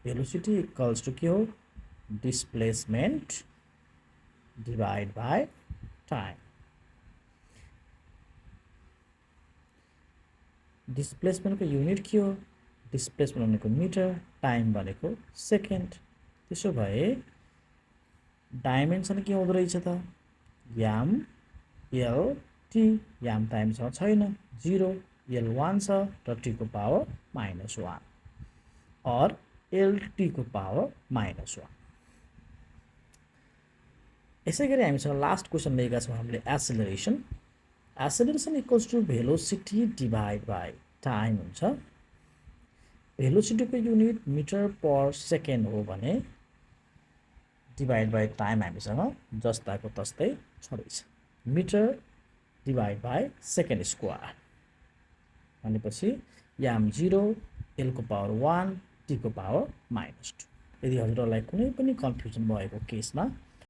velocity equals to के हो displacement divide by time डिस्प्लेसमेन्टको युनिट के हो डिस्प्लेसमेन्ट भनेको मिटर टाइम भनेको सेकेन्ड त्यसो भए डाइमेन्सन के हुँदो रहेछ त याम एल टी याम टाइमसँग छैन 0 एल 1 छ र टी को पावर -1 और एल टी को पावर -1 यसै गरी हामीसँग लास्ट क्वेसन लिएका छौँ हामीले acceleration equals to velocity divide by time हुन्छ भेलोसिटीको युनिट मिटर पर सेकेन्ड हो भने डिभाइड बाई टाइम हामीसँग जस्ताको तस्तै छँदैछ metre divide by second square भनेपछि याम 0 एल को पावर 1 टी को पावर -2 यदि हजुरहरूलाई कुनै पनि कन्फ्युजन भएको केसमा